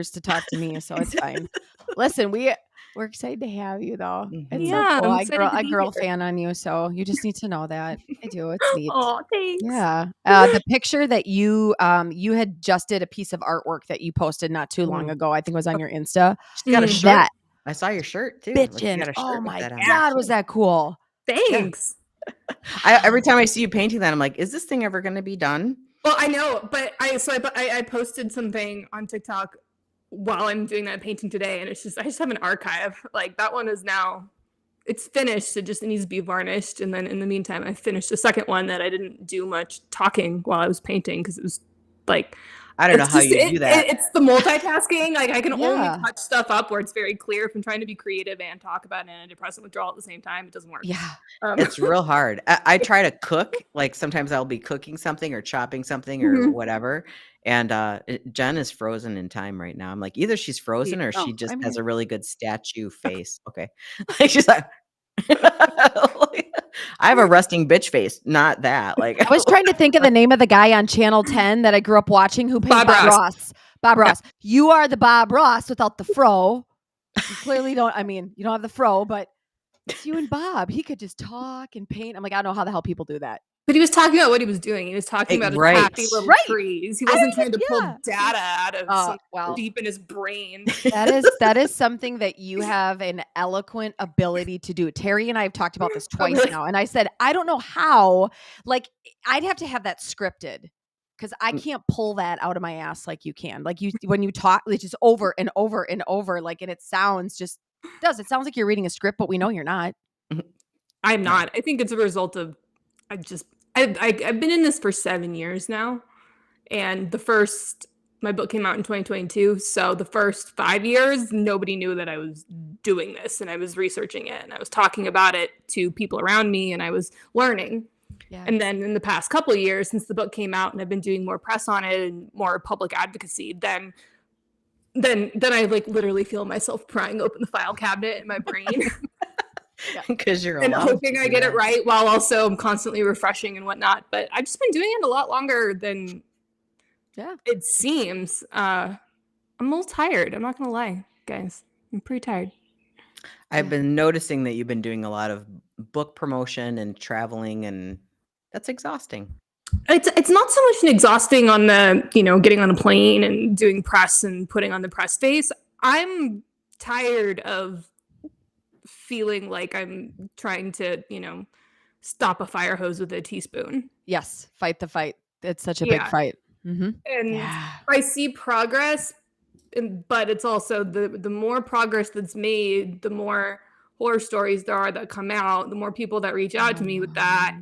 to talk to me, so it's fine. Listen, we're excited to have you though. It's so Yeah, cool. I'm I excited to be girl here. fan on you, so you just need to know that. I do. It's neat. Oh, thanks. Yeah. The picture that you had just did a piece of artwork that you posted not too long ago. I think it was on your Insta. She's got a shirt. That I saw your shirt too. Like, you bitchin'. got a shirt Oh with my that on. God, was that cool? Thanks. Every time I see you painting that, I'm like, is this thing ever going to be done? Well, I know, but I posted something on TikTok while I'm doing that painting today, and I just have an archive. Like, that one is now, it's finished. It just needs to be varnished, and then in the meantime, I finished the second one that I didn't do much talking while I was painting because it was like, I don't know how you do that. It's the multitasking. Like, I can only touch stuff up where it's very clear. If I'm trying to be creative and talk about an antidepressant withdrawal at the same time, it doesn't work. Yeah. It's real hard. I try to cook. Like, sometimes I'll be cooking something or chopping something or whatever. And Jen is frozen in time right now. I'm like, either she's frozen or she just has a really good statue face. Okay. Like, she's like, I have a resting bitch face, not that. Like, I was trying to think of the name of the guy on Channel 10 that I grew up watching who played Bob Ross. Bob Ross. You are the Bob Ross without the fro. You clearly don't. I mean, you don't have the fro, but it's you and Bob. He could just talk and paint. I'm like, I don't know how the hell people do that. But he was talking about what he was doing. He was talking about his happy little trees. He wasn't trying to pull data out of deep in his brain. That is something that you have an eloquent ability to do. Terry and I have talked about this twice now. And I said, I don't know how. Like, I'd have to have that scripted because I can't pull that out of my ass like you can. Like, when you talk, it's just over and over and over. Like, and it sounds it sounds like you're reading a script, but we know you're not. I'm not. I think it's a result of I've been in this for 7 years now, and my book came out in 2022. So the first 5 years, nobody knew that I was doing this, and I was researching it, and I was talking about it to people around me, and I was learning. Yeah. And then in the past couple of years, since the book came out, and I've been doing more press on it and more public advocacy, then I like literally feel myself prying open the file cabinet in my brain. Because you're and hoping I get it right while also I'm constantly refreshing and whatnot. But I've just been doing it a lot longer than it seems. I'm a little tired. I'm not gonna lie, guys. I'm pretty tired. I've been noticing that you've been doing a lot of book promotion and traveling, and that's exhausting. It's not so much exhausting on the, getting on a plane and doing press and putting on the press face. I'm tired of feeling like I'm trying to, stop a fire hose with a teaspoon. Yes. Fight the fight. It's such a big fight. Mm-hmm. And I see progress, but it's also the more progress that's made, the more horror stories there are that come out, the more people that reach out to me with that.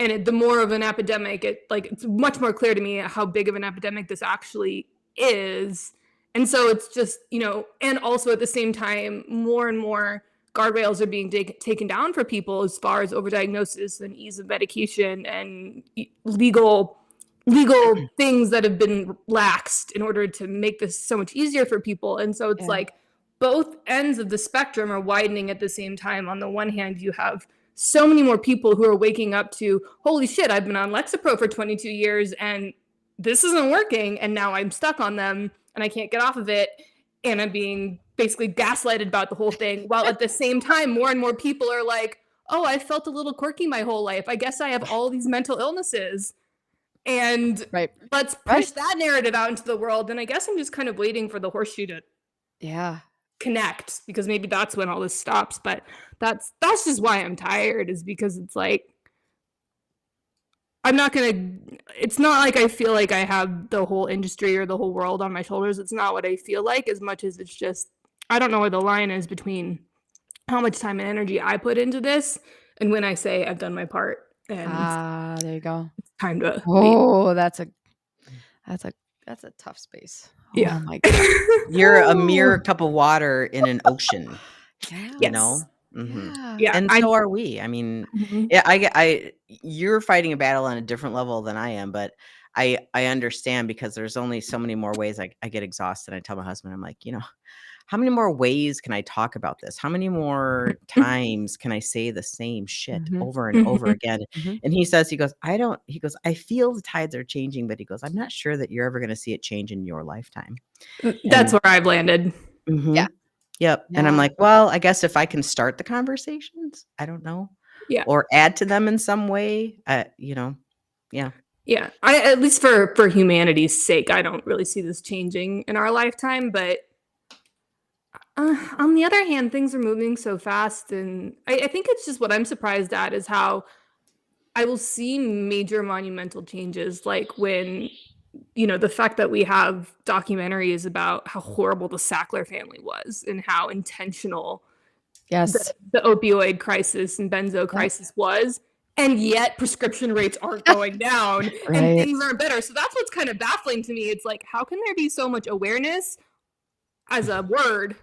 And the more of an epidemic, it's much more clear to me how big of an epidemic this actually is. And so it's just, and also at the same time, more and more guardrails are being taken down for people as far as overdiagnosis and ease of medication and legal things that have been laxed in order to make this so much easier for people. And so it's like both ends of the spectrum are widening at the same time. On the one hand, you have so many more people who are waking up to, holy shit, I've been on Lexapro for 22 years and this isn't working. And now I'm stuck on them and I can't get off of it. And I'm being basically gaslighted about the whole thing. While at the same time, more and more people are like, oh, I felt a little quirky my whole life. I guess I have all these mental illnesses. And let's push that narrative out into the world. And I guess I'm just kind of waiting for the horseshoe to connect, because maybe that's when all this stops. But that's just why I'm tired, is because it's like, it's not like I feel like I have the whole industry or the whole world on my shoulders. It's not what I feel like, as much as it's just, I don't know where the line is between how much time and energy I put into this and when I say I've done my part. And there you go. It's time to leave. That's a tough space. Yeah. Oh my God. You're a mere cup of water in an ocean. You know? Mm-hmm. Yeah. And so are we. I mean, you're fighting a battle on a different level than I am, but I understand because there's only so many more ways I get exhausted. I tell my husband, I'm like, how many more ways can I talk about this? How many more times can I say the same shit over and over again? And he goes, I feel the tides are changing, but he goes, I'm not sure that you're ever going to see it change in your lifetime. That's where I've landed. Yeah. Yep. And I'm like, well, I guess if I can start the conversations, I don't know. Yeah. Or add to them in some way, yeah. Yeah. At least for humanity's sake, I don't really see this changing in our lifetime, but on the other hand, things are moving so fast, and I think it's just what I'm surprised at is how I will see major monumental changes, like when, the fact that we have documentaries about how horrible the Sackler family was and how intentional the opioid crisis and benzo crisis was, and yet prescription rates aren't going down and things aren't better. So that's what's kind of baffling to me. It's like, how can there be so much awareness as a word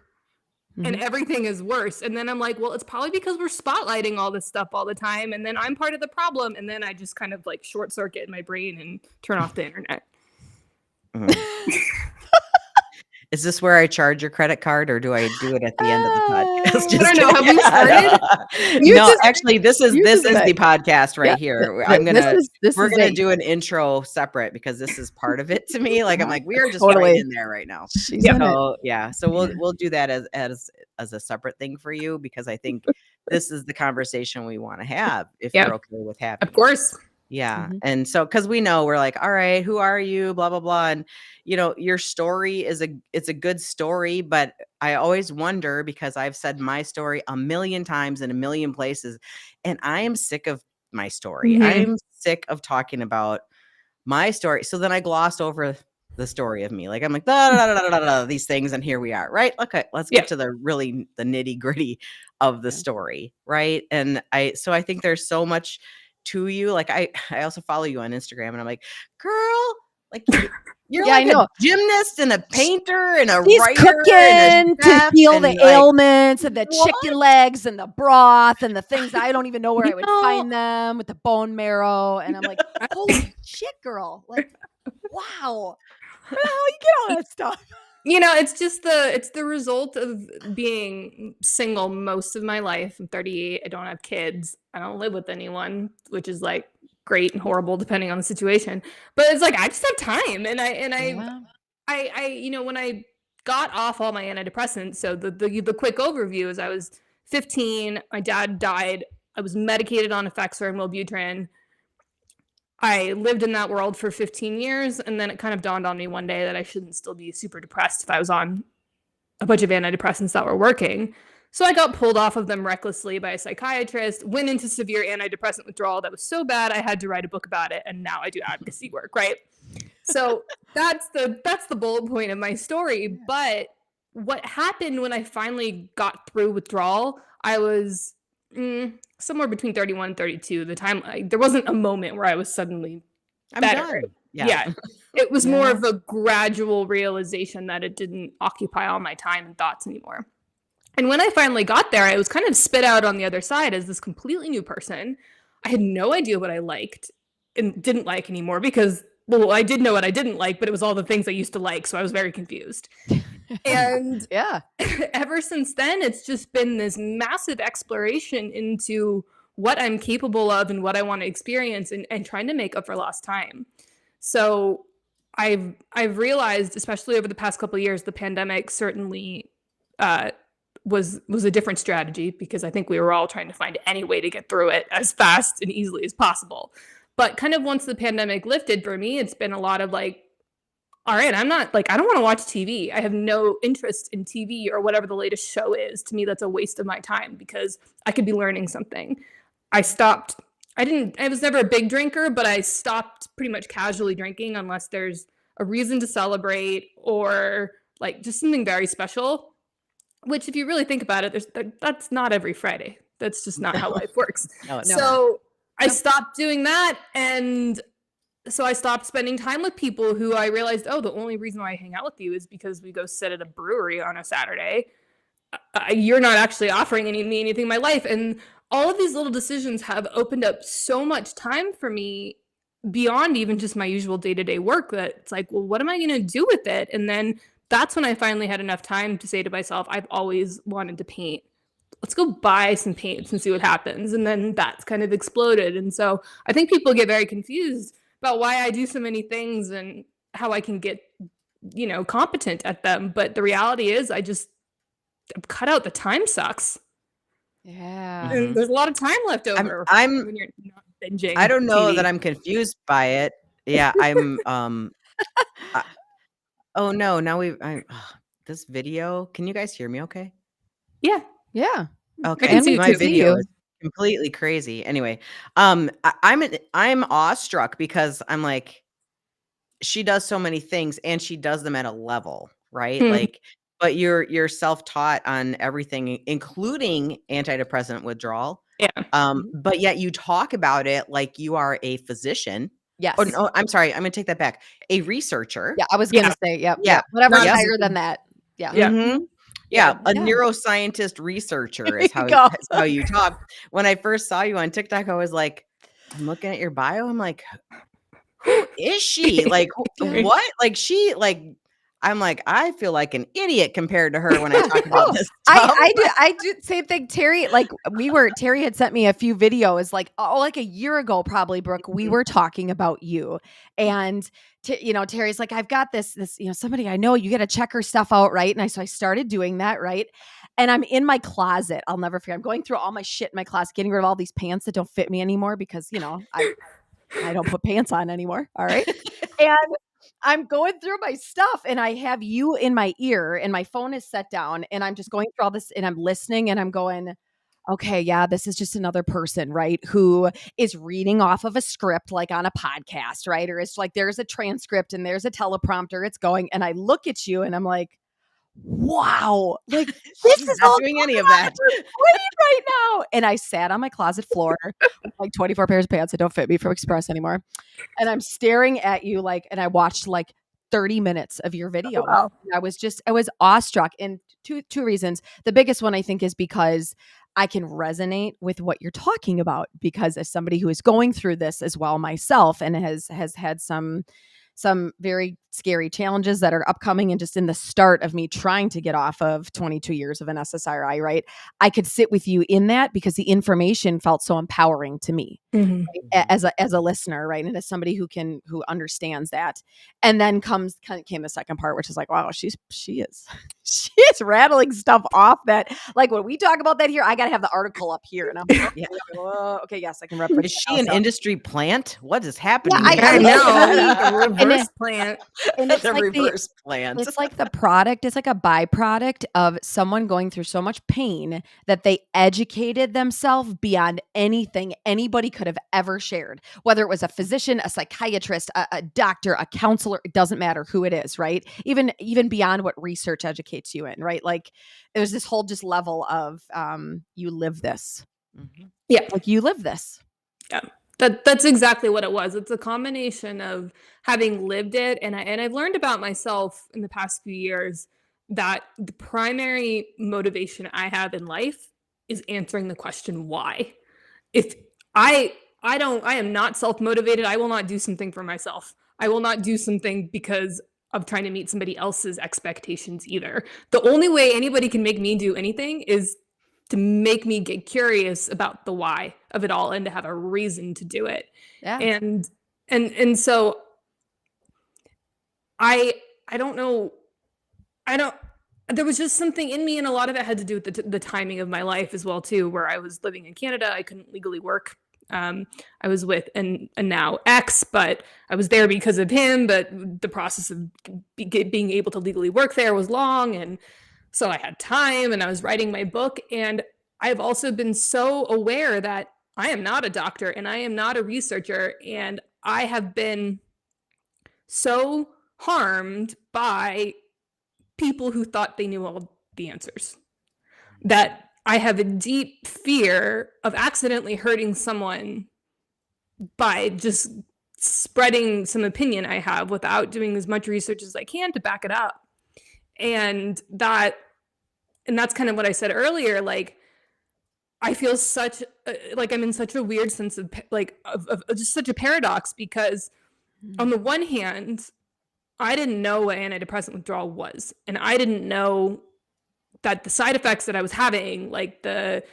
and everything is worse? And then I'm like, well, it's probably because we're spotlighting all this stuff all the time, and then I'm part of the problem, and then I just kind of like short circuit in my brain and turn off the internet. Is this where I charge your credit card, or do I do it at the end of the podcast? I don't know. Have we started? No, actually, this is the podcast right here. We're gonna do an intro separate because this is part of it to me. Like, I'm like, we are just right in there right now. So we'll do that as a separate thing for you, because I think this is the conversation we want to have if you're okay with having. Of course. Yeah. And so, cause we know, we're like, all right, who are you? Blah, blah, blah. And your story it's a good story, but I always wonder, because I've said my story a million times in a million places, and I am sick of my story. I'm sick of talking about my story. So then I glossed over the story of me. Like, I'm like, these things. And here we are. Right. Okay. Let's get to the nitty gritty of the story. Right. And I think there's so much to you. Like, I also follow you on Instagram, and I'm like, girl, like you're like a gymnast and a painter and a writer cooking and a chef to heal the ailments and the chicken legs and the broth and the things that I don't even know where I would find them, with the bone marrow. And I'm like, holy shit, girl. Like, wow. Where the hell you get all that stuff? It's the result of being single most of my life. I'm 38. I don't have kids. I don't live with anyone, which is like great and horrible depending on the situation. But it's like, I just have time. And I when I got off all my antidepressants, so the quick overview is I was 15. My dad died. I was medicated on Effexor and Wellbutrin. I lived in that world for 15 years, and then it kind of dawned on me one day that I shouldn't still be super depressed if I was on a bunch of antidepressants that were working. So I got pulled off of them recklessly by a psychiatrist, went into severe antidepressant withdrawal that was so bad I had to write a book about it, and now I do advocacy work, right? So that's the bullet point of my story. But what happened when I finally got through withdrawal, I was somewhere between 31 and 32. The time, there wasn't a moment where I was suddenly better. Yeah. It was more of a gradual realization that it didn't occupy all my time and thoughts anymore. And when I finally got there, I was kind of spit out on the other side as this completely new person. I had no idea what I liked and didn't like anymore, because, well, I did know what I didn't like, but it was all the things I used to like. So I was very confused. And ever since then, it's just been this massive exploration into what I'm capable of and what I want to experience, and trying to make up for lost time. So I've realized, especially over the past couple of years, the pandemic certainly was a different strategy, because I think we were all trying to find any way to get through it as fast and easily as possible. But kind of once the pandemic lifted, for me, it's been a lot of like, all right, I don't want to watch TV. I have no interest in TV or whatever the latest show is. To me, that's a waste of my time, because I could be learning something. I was never a big drinker, but I stopped pretty much casually drinking unless there's a reason to celebrate or like just something very special, which if you really think about it, that's not every Friday. That's just not how life works. I stopped doing that, and so I stopped spending time with people who I realized, the only reason why I hang out with you is because we go sit at a brewery on a Saturday. You're not actually offering me anything in my life. And all of these little decisions have opened up so much time for me beyond even just my usual day-to-day work, that it's like, well, what am I going to do with it? And then that's when I finally had enough time to say to myself, I've always wanted to paint. Let's go buy some paints and see what happens. And then that's kind of exploded. And so I think people get very confused about why I do so many things and how I can get, competent at them. But the reality is I'm cut out. The time sucks. Yeah. And there's a lot of time left over when you're not binging. I don't know TV. that I'm confused by it. Yeah, I'm oh no, now this video. Can you guys hear me okay? Yeah. Yeah. Okay. I can see My too. video is completely crazy. Anyway, I'm awestruck because I'm like, she does so many things and she does them at a level, right? Like, but you're self-taught on everything, including antidepressant withdrawal. Yeah. But yet you talk about it like you are a physician. Yes. Oh no, I'm sorry. I'm gonna take that back. A researcher. Yeah, I was gonna say, yep. Yeah. Whatever's Not higher than that. Yeah. Yeah. Mhm. Yeah, a neuroscientist researcher is There you go. how you talk. When I first saw you on TikTok, I was like, I'm looking at your bio. I'm like, who is she? Like, what? Like, I'm like, I feel like an idiot compared to her when I talk about this stuff. I do same thing. Terry, Terry had sent me a few videos like a year ago, probably, Brooke. We were talking about you, and Terry's like, I've got this somebody I know, you got to check her stuff out, right? And so I started doing that, right? And I'm in my closet. I'll never forget. I'm going through all my shit in my closet, getting rid of all these pants that don't fit me anymore because I don't put pants on anymore. All right. And I'm going through my stuff and I have you in my ear and my phone is set down and I'm just going through all this and I'm listening and I'm going, okay, yeah, this is just another person, right? Who is reading off of a script like on a podcast, right? Or it's like there's a transcript and there's a teleprompter, it's going. And I look at you and I'm like, wow, like this is not all doing any of that right now. And I sat on my closet floor with like 24 pairs of pants that don't fit me from Express anymore. And I'm staring at you and I watched like 30 minutes of your video. Wow. I was awestruck. And two reasons. The biggest one I think is because I can resonate with what you're talking about, because as somebody who is going through this as well myself and has had some very scary challenges that are upcoming and just in the start of me trying to get off of 22 years of an SSRI, right? I could sit with you in that because the information felt so empowering to me right? as a listener, right? And as somebody who understands that. And then came the second part, which is like, wow, she is rattling stuff off that, like when we talk about that here, I got to have the article up here. And I'm like, okay, yes, I can reference. Is she an industry plant? What is happening? Yeah, I know. The reverse plant. And it's the like reverse plant. It's like the product. It's like a byproduct of someone going through so much pain that they educated themselves beyond anything anybody could have ever shared. Whether it was a physician, a psychiatrist, a doctor, a counselor, it doesn't matter who it is, right? Even beyond what research educates you in, right? Like there's this whole just level of you live this. Mm-hmm. Yeah. Like you live this. Yeah. That's exactly what it was. It's a combination of having lived it, and I've learned about myself in the past few years that the primary motivation I have in life is answering the question why. If I am not self-motivated, I will not do something for myself. I will not do something because of trying to meet somebody else's expectations either. The only way anybody can make me do anything is to make me get curious about the why of it all and to have a reason to do it. Yeah. And so I don't know. There was just something in me, and a lot of it had to do with the timing of my life as well too, where I was living in Canada. I couldn't legally work. I was with a now ex, but I was there because of him, but the process of being able to legally work there was long, and so I had time and I was writing my book. And I've also been so aware that I am not a doctor and I am not a researcher. And I have been so harmed by people who thought they knew all the answers that I have a deep fear of accidentally hurting someone by just spreading some opinion I have without doing as much research as I can to back it up. And that's kind of what I said earlier. Like, I feel such like I'm in such a weird sense of just such a paradox, because on the one hand, I didn't know what antidepressant withdrawal was, and I didn't know that the side effects that I was having, like the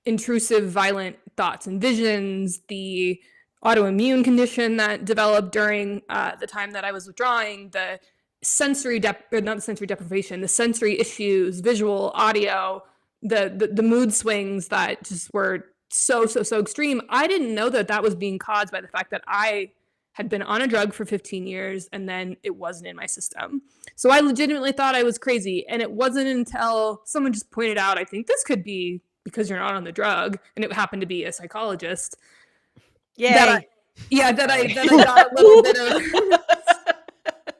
intrusive violent thoughts and visions, the autoimmune condition that developed during the time that I was withdrawing, the sensory not the sensory deprivation, the sensory issues, visual, audio, the mood swings that just were so extreme. I didn't know that was being caused by the fact that I had been on a drug for 15 years and then it wasn't in my system. So I legitimately thought I was crazy. And it wasn't until someone just pointed out, I think this could be because you're not on the drug, and it happened to be a psychologist. Yay. That I got a little bit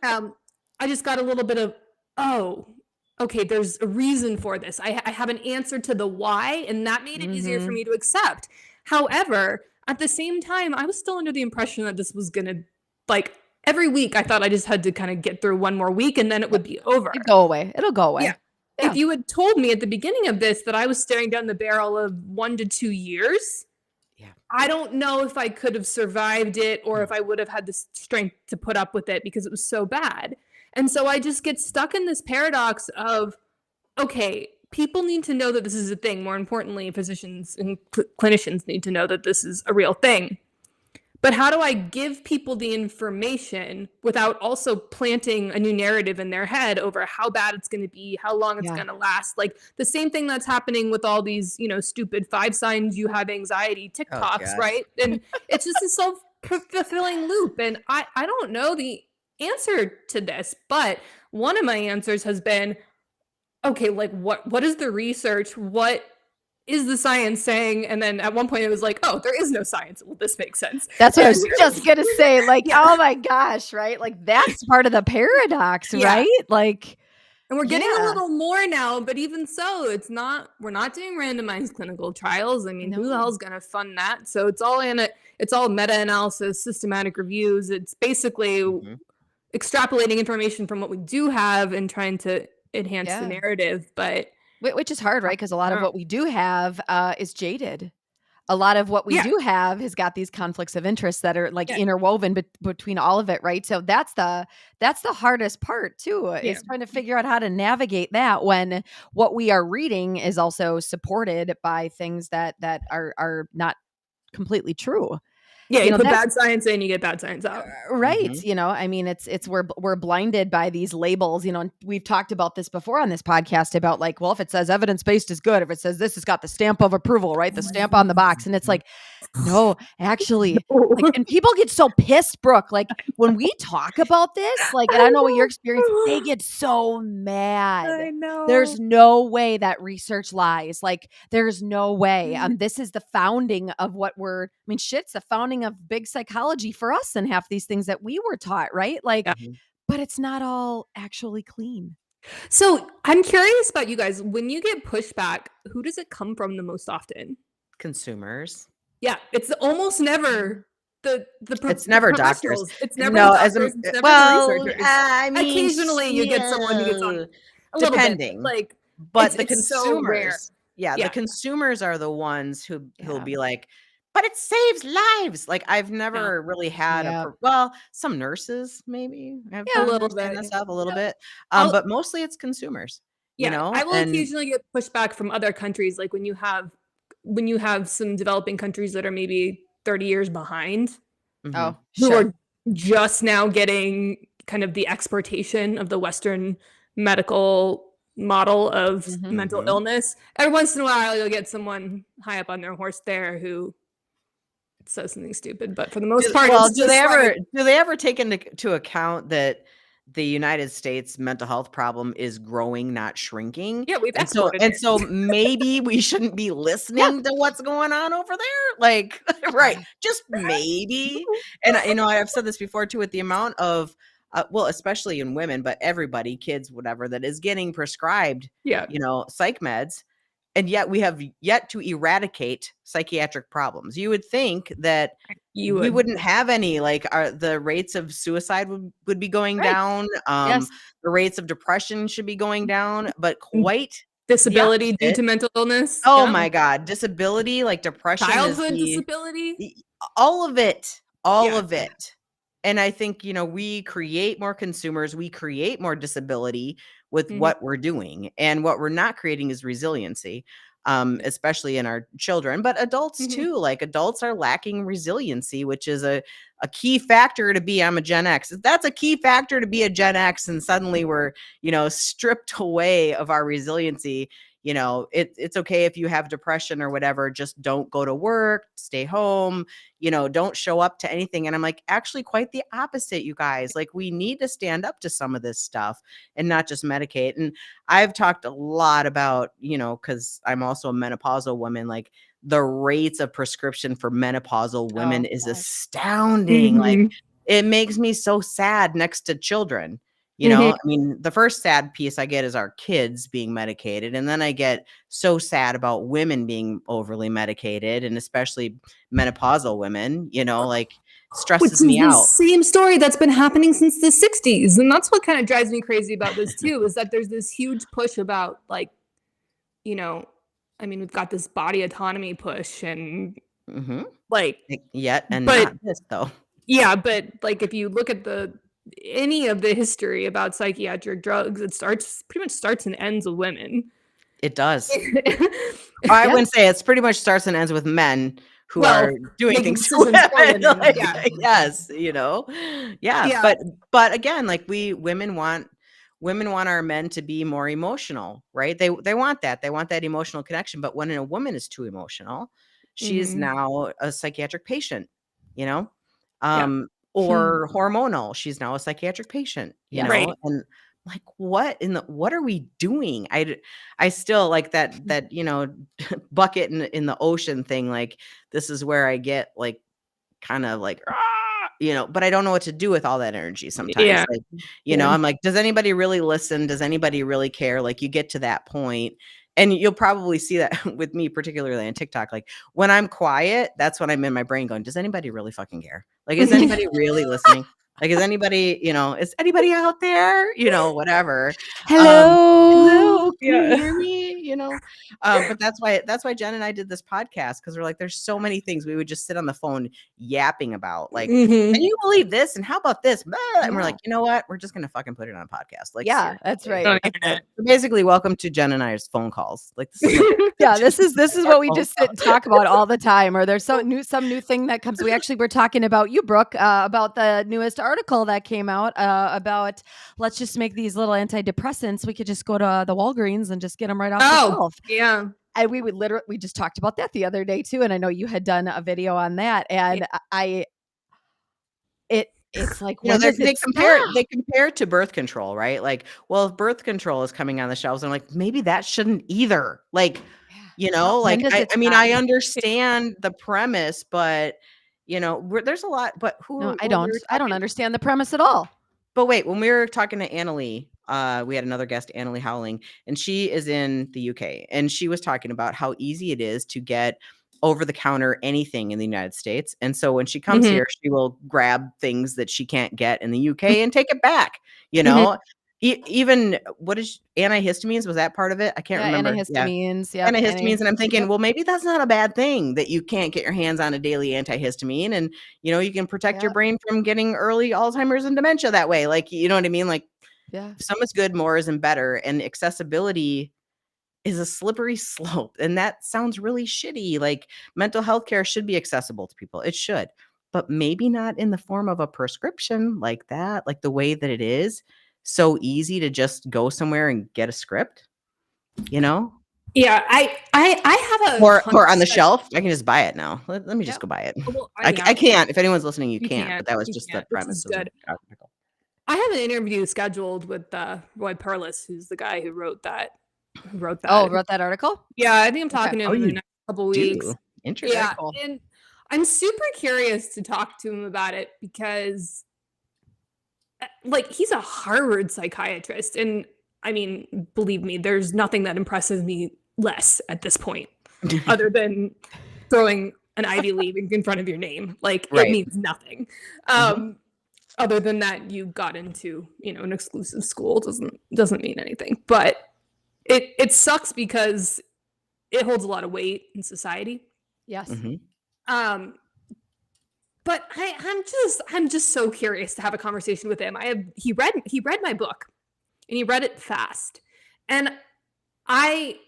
of I just got a little bit of, oh, okay, there's a reason for this. I have an answer to the why, and that made it easier for me to accept. However, at the same time, I was still under the impression that this was gonna, like, every week I thought I just had to kind of get through one more week and then it would be over. It'll go away. Yeah. If you had told me at the beginning of this that I was staring down the barrel of 1 to 2 years, I don't know if I could have survived it or if I would have had the strength to put up with it, because it was so bad. And so I just get stuck in this paradox of, okay, people need to know that this is a thing. More importantly, physicians and clinicians need to know that this is a real thing. But how do I give people the information without also planting a new narrative in their head over how bad it's going to be, how long it's going to last? Like the same thing that's happening with all these, stupid 5 signs you have anxiety TikToks, right? And it's just a self-fulfilling loop. And I don't know the answer to this, but one of my answers has been, okay, like what is the research? What is the science saying? And then at one point it was like, oh, there is no science. Well, this makes sense. That's what I was just gonna say. Like, oh my gosh, right? Like that's part of the paradox, right? Like, and we're getting a little more now, but even so, we're not doing randomized clinical trials. I mean, who the hell's gonna fund that? So it's all meta-analysis, systematic reviews. It's basically extrapolating information from what we do have and trying to enhance the narrative, but which is hard, right? Because a lot of what we do have is jaded. A lot of what we do have has got these conflicts of interest that are like interwoven between all of it, right? So that's the hardest part too, is trying to figure out how to navigate that when what we are reading is also supported by things that are not completely true. Yeah, you put bad science in, you get bad science out. Right. I mean, it's we're blinded by these labels, and we've talked about this before on this podcast about like, well, if it says evidence-based is good, if it says this has got the stamp of approval, right? The stamp on the box. And it's like, no, actually, like, and people get so pissed, Brooke, like when we talk about this, like, and I know what your experience, they get so mad. I know. There's no way that research lies. Like, there's no way. This is the founding of it's the founding of big psychology for us and half these things that we were taught, right? Like, but it's not all actually clean. So I'm curious about you guys. When you get pushback, who does it come from the most often? Consumers. Yeah, it's almost never it's never doctors. It's never doctors. It's never the researchers. I mean, occasionally you get someone who gets on depending, bit, but the consumers, the consumers are the ones who'll be like, but it saves lives. Like I've never really had some nurses maybe have a little bit, but mostly it's consumers. I will occasionally get pushback from other countries, like when you have some developing countries that are maybe 30 years behind, who are just now getting kind of the exportation of the Western medical model of mental illness. Every once in a while, you'll get someone high up on their horse there who says something stupid, but for the most part, do they ever take into account that the United States mental health problem is growing, not shrinking? Yeah, we've so maybe we shouldn't be listening to what's going on over there. Like, right. Just maybe. And I've said this before too, with the amount of, especially in women, but everybody, kids, whatever, that is getting prescribed, psych meds. And yet we have yet to eradicate psychiatric problems. You would think that we wouldn't have any, like the rates of suicide would be going down. The rates of depression should be going down, but quite disability due to mental illness. Oh my God. Disability, like depression, childhood disability, all of it. All of it. And I think, we create more consumers, we create more disability with what we're doing. And what we're not creating is resiliency, especially in our children, but adults too. Like adults are lacking resiliency, which is a key factor to be, I'm a Gen X. That's a key factor to be a Gen X. And suddenly we're, stripped away of our resiliency. It's okay if you have depression or whatever, just don't go to work, stay home, don't show up to anything. And I'm like, actually quite the opposite, you guys. Like we need to stand up to some of this stuff and not just medicate. And I've talked a lot about, because I'm also a menopausal woman, like the rates of prescription for menopausal women is astounding. Like it makes me so sad next to children. I mean, the first sad piece I get is our kids being medicated. And then I get so sad about women being overly medicated, and especially menopausal women, like stresses me out. The same story that's been happening since the 60s. And that's what kind of drives me crazy about this too, is that there's this huge push about like, we've got this body autonomy push and not this though. Yeah. But like, if you look at any of the history about psychiatric drugs, it pretty much starts and ends with women. It does. I wouldn't say it's pretty much starts and ends with men who are doing things to women. Yes, But again, like women want our men to be more emotional, right? They want that. They want that emotional connection. But when a woman is too emotional, she is now a psychiatric patient, or hormonal. She's now a psychiatric patient, you know? Right. And like, what are we doing? I still like that, bucket in the ocean thing. Like, this is where I get like, kind of like, but I don't know what to do with all that energy sometimes. Yeah. Like, I'm like, does anybody really listen? Does anybody really care? Like you get to that point. And you'll probably see that with me, particularly on TikTok. Like when I'm quiet, that's when I'm in my brain going, does anybody really fucking care? Like, is anybody really listening? Like, is anybody, is anybody out there? Whatever. Hello. Can you hear me? But that's why Jen and I did this podcast, because we're like, there's so many things we would just sit on the phone yapping about. Like, can you believe this? And how about this? And we're like, you know what? We're just gonna fucking put it on a podcast. Like, yeah, that's right. So basically, welcome to Jen and I's phone calls. Like, this is what we just sit and talk about all the time. Or there's some new thing that comes. We actually were talking about you, Brooke, about the newest article that came out about let's just make these little antidepressants. We could just go to the Walgreens and just get them right off the shelf. Yeah. And we just talked about that the other day too. And I know you had done a video on that. And it's like, they compare it to birth control, right? Like, well, if birth control is coming on the shelves, I'm like, maybe that shouldn't either. Like, I understand the premise, but there's a lot, but I don't understand the premise at all. But wait, when we were talking to Annalie, we had another guest, Annalie Howling, and she is in the UK, and she was talking about how easy it is to get over-the-counter anything in the United States. And so when she comes here, she will grab things that she can't get in the UK and take it back, even what is antihistamines? Was that part of it? I can't remember. Antihistamines. Yeah. Antihistamines. And I'm thinking, well, maybe that's not a bad thing that you can't get your hands on a daily antihistamine. And, you can protect your brain from getting early Alzheimer's and dementia that way. Like, you know what I mean? Like, some is good, more isn't better. And accessibility is a slippery slope. And that sounds really shitty. Like, mental health care should be accessible to people. It should. But maybe not in the form of a prescription like that, like the way that it is. So easy to just go somewhere and get a script, Yeah, I have a or on the shelf. I can just buy it now. Let me just go buy it. Well, I can't. If anyone's listening, you can't. But that was just the premise. Good. I have an interview scheduled with Roy Perlis, who's the guy who wrote that. Wrote that article? Yeah, I think I'm talking to him in the next couple weeks. Interesting. Yeah, and I'm super curious to talk to him about it because like he's a Harvard psychiatrist, and I mean, believe me, there's nothing that impresses me less at this point, other than throwing an Ivy League in front of your name. Like it means nothing. Other than that, you got into an exclusive school doesn't mean anything. But it sucks because it holds a lot of weight in society. Yes. But I'm just so curious to have a conversation with him. He read my book, and he read it fast, and I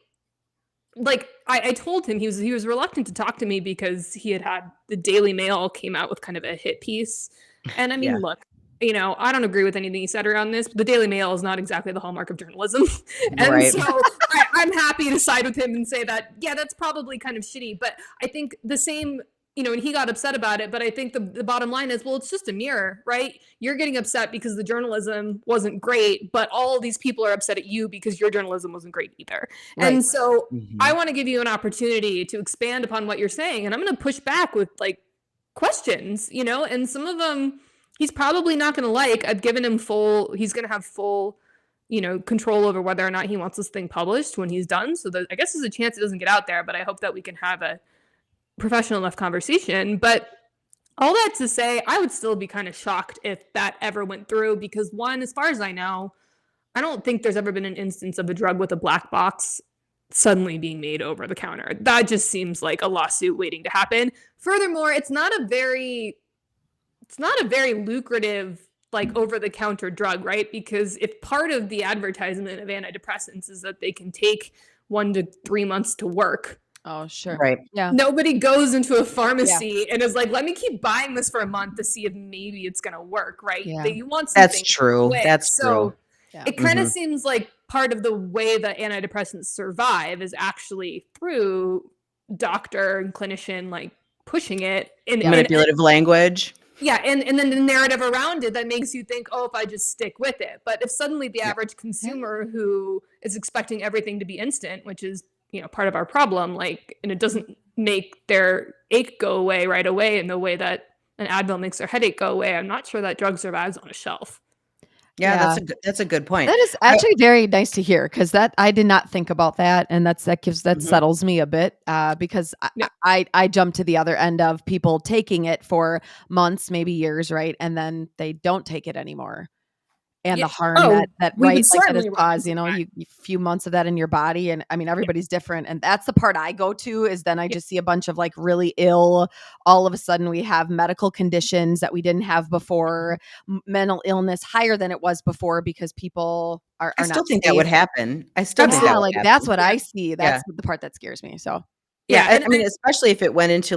told him he was reluctant to talk to me because he had the Daily Mail came out with kind of a hit piece, and I mean, look, I don't agree with anything he said around this, but the Daily Mail is not exactly the hallmark of journalism, and so I'm happy to side with him and say that that's probably kind of shitty, but I think the same. And he got upset about it, but I think the bottom line is, well, it's just a mirror, right? You're getting upset because the journalism wasn't great, but all these people are upset at you because your journalism wasn't great either. Right. And so I want to give you an opportunity to expand upon what you're saying, and I'm going to push back with questions, and some of them he's probably not going to like. I've given him he's going to have full control over whether or not he wants this thing published when he's done. So I guess there's a chance it doesn't get out there, but I hope that we can have a professional enough conversation. But all that to say, I would still be kind of shocked if that ever went through, because one, as far as I know, I don't think there's ever been an instance of a drug with a black box suddenly being made over the counter. That just seems like a lawsuit waiting to happen. Furthermore, it's not a very lucrative over the counter drug, right? Because if part of the advertisement of antidepressants is that they can take 1 to 3 months to work. Oh, sure. Right. Yeah. Nobody goes into a pharmacy and is like, let me keep buying this for a month to see if maybe it's going to work, right? Yeah. You want something That's true. quick. That's true. It kind of seems like part of the way that antidepressants survive is actually through doctor and clinician pushing it in manipulative language. Yeah, and then the narrative around it that makes you think, oh, if I just stick with it. But if suddenly the average consumer who is expecting everything to be instant, which is part of our problem, and it doesn't make their ache go away right away in the way that an Advil makes their headache go away, I'm not sure that drug survives on a shelf. Yeah. That's a good point. That is actually very nice to hear, because that I did not think about that, and that settles me a bit, because I jump to the other end of people taking it for months, maybe years, right, and then they don't take it anymore. And the harm that has caused, you few months of that in your body. And I mean, everybody's different. And that's the part I go to, is then I just see a bunch of really ill, all of a sudden we have medical conditions that we didn't have before, mental illness higher than it was before, because people are I still not think safe. that would happen. I still think that would happen. That's what I see. That's the part that scares me. So. Yeah, I mean, especially if it went into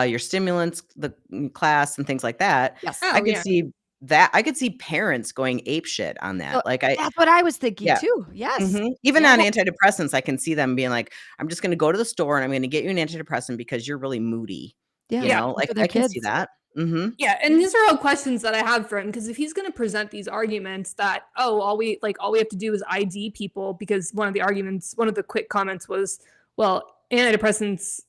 your stimulants, the class and things like that. Yes. I could see that. I could see parents going apeshit on that. That's what I was thinking too. Yes. Even on antidepressants, I can see them being like, I'm just going to go to the store and I'm going to get you an antidepressant because you're really moody. Yeah. I can see that. Yeah, and these are all questions that I have for him, because if he's going to present these arguments that all we have to do is ID people, because one of the quick comments was, well, antidepressants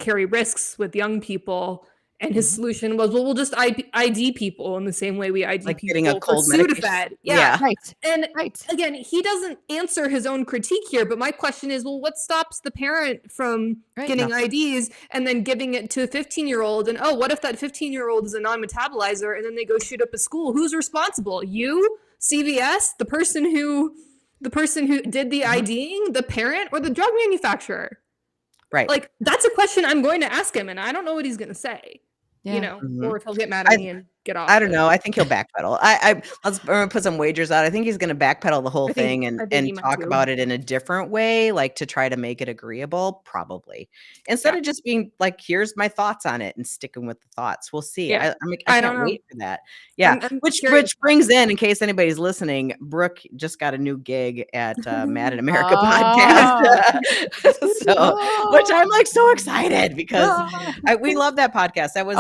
carry risks with young people, and his solution was, well, we'll just ID people in the same way we ID people getting a cold for Sudafed. Right. And again, he doesn't answer his own critique here, but my question is, well, what stops the parent from getting IDs and then giving it to a 15-year-old? And what if that 15-year-old is a non-metabolizer and then they go shoot up a school? Who's responsible? You, CVS, the person who did the IDing, the parent, or the drug manufacturer? Right. That's a question I'm going to ask him, and I don't know what he's going to say. Or if he'll get mad at me and get off. I don't know. I think he'll backpedal. I'm going to put some wagers out. I think he's going to backpedal the whole thing and talk about it in a different way, to try to make it agreeable, probably. Instead of just being here's my thoughts on it and sticking with the thoughts. We'll see. Yeah. I can't wait for that. Yeah. Which brings in case anybody's listening, Brooke just got a new gig at Mad in America podcast. Which I'm so excited, because we love that podcast. That was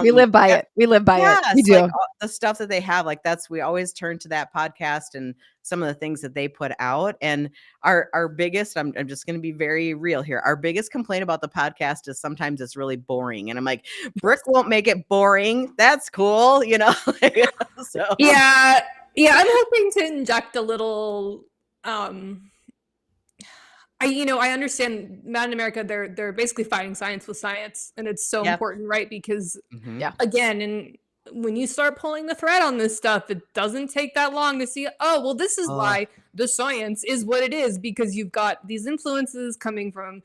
we live by it. We live by it. We do. The stuff that they have, we always turn to that podcast and some of the things that they put out. And our biggest, I'm just going to be very real here. Our biggest complaint about the podcast is sometimes it's really boring. And I'm like, Brooke won't make it boring. That's cool. So. Yeah. I'm hoping to inject a little, I understand Mad in America, they're basically fighting science with science, and it's so important, right? Because again, and when you start pulling the thread on this stuff, it doesn't take that long to see, oh, well, this is why the science is what it is, because you've got these influences coming from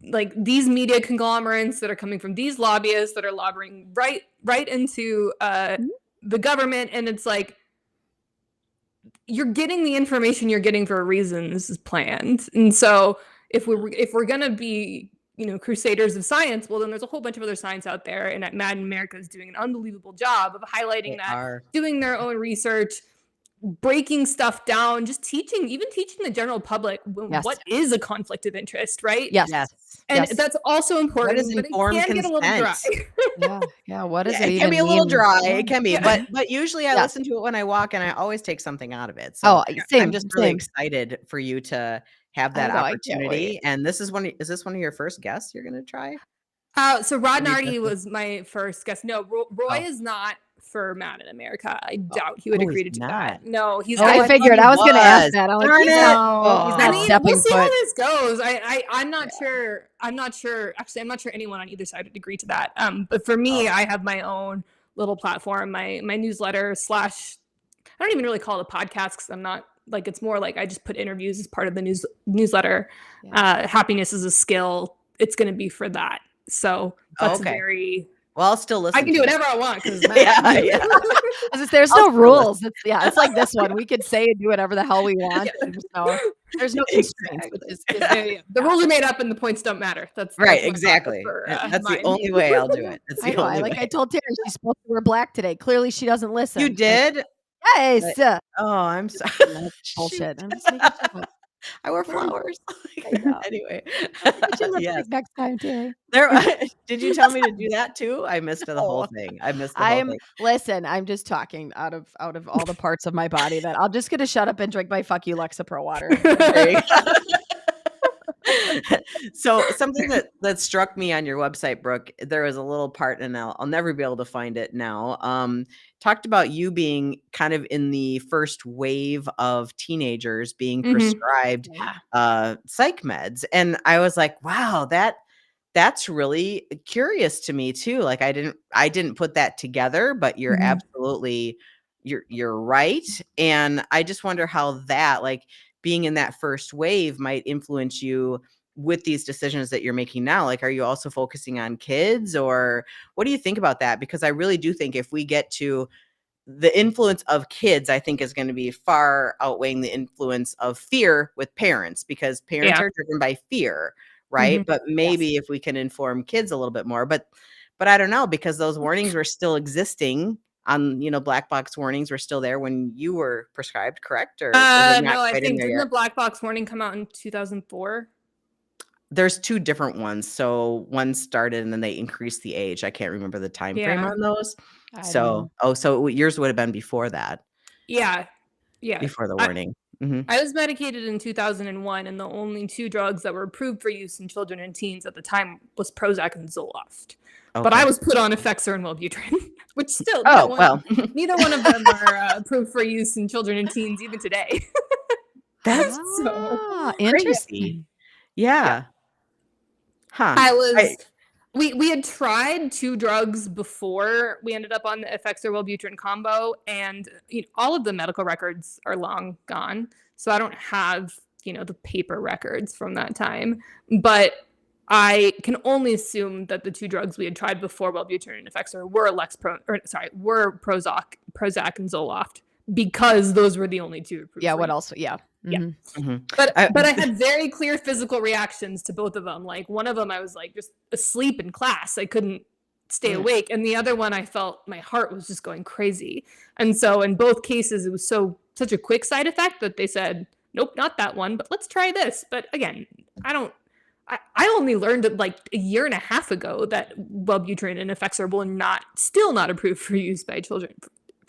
like these media conglomerates that are coming from these lobbyists that are lobbying right into the government. And it's like, you're getting the information you're getting for a reason. This is planned. And so if we're going to be, crusaders of science, well, then there's a whole bunch of other science out there. And Mad in America is doing an unbelievable job of highlighting doing their own research, breaking stuff down, just teaching the general public what is a conflict of interest, right? Yes. And that's also important. What is informed but it can get a little dry. Yeah. What does it even can be a little dry. It can be, Yeah. but usually I listen to it when I walk, and I always take something out of it. So same. I'm just really excited for you to have that opportunity. And is this one of your first guests you're going to try? So Rod Nardi was my first guest. No, Roy is not for Mad in America. I doubt he would agree to do that. No, he's. I figured I was going to ask that. I'm like, he's not we'll see how this goes. I'm not sure. I'm not sure. Actually, I'm not sure anyone on either side would agree to that. But for me, I have my own little platform, my newsletter / I don't even really call it a podcast because I'm not like, it's more like I just put interviews as part of the newsletter. Happiness is a skill. It's going to be for that. So that's very. Well, I'll still listen. I can do whatever I want because there's no rules. It's like this one. We could say and do whatever the hell we want. There's no constraints. The rules are made up and the points don't matter. That's right. Exactly. That's the only way I'll do it. That's the only way. I told Terry she's supposed to wear black today. Clearly, she doesn't listen. You did? Yes. I'm sorry. Bullshit. I'm just making shit up. I wear flowers. Anyway, next time, Terry. Did you tell me to do that too? I missed the whole thing. Listen, I'm just talking out of all the parts of my body that I'm just gonna shut up and drink my Fuck You Lexapro water. So something that struck me on your website, Brooke, there was a little part, and I'll never be able to find it now. Talked about you being kind of in the first wave of teenagers being prescribed psych meds, and I was like, wow, that's really curious to me too. Like I didn't put that together, but you're absolutely you're right, and I just wonder how that, like, being in that first wave might influence you with these decisions that you're making now. Like, are you also focusing on kids, or what do you think about that? Because I really do think if we get to the influence of kids, I think is going to be far outweighing the influence of fear with parents, because parents are driven by fear, right? But maybe if we can inform kids a little bit more, but I don't know, because those warnings were still existing on, black box warnings were still there when you were prescribed, correct? Or no, I think didn't the black box warning come out in 2004? There's two different ones. So one started and then they increased the age. I can't remember the time frame on those. So yours would have been before that. Yeah. Before the warning. I was medicated in 2001, and the only two drugs that were approved for use in children and teens at the time was Prozac and Zoloft. Okay. But I was put on Effexor and Wellbutrin, which still neither one of them are approved for use in children and teens even today. That's so interesting. Yeah. Huh. We had tried two drugs before we ended up on the Effexor Wellbutrin combo, and all of the medical records are long gone. So I don't have, the paper records from that time, but I can only assume that the two drugs we had tried before Wellbutrin and Effexor were Prozac and Zoloft, because those were the only two approved. Yeah. What else? Yeah. But I had very clear physical reactions to both of them. Like one of them, I was like just asleep in class. I couldn't stay awake. And the other one, I felt my heart was just going crazy. And so in both cases, it was such a quick side effect that they said, nope, not that one, but let's try this. But again, I only learned like a year and a half ago that Wellbutrin and Effexor will still not approved for use by children.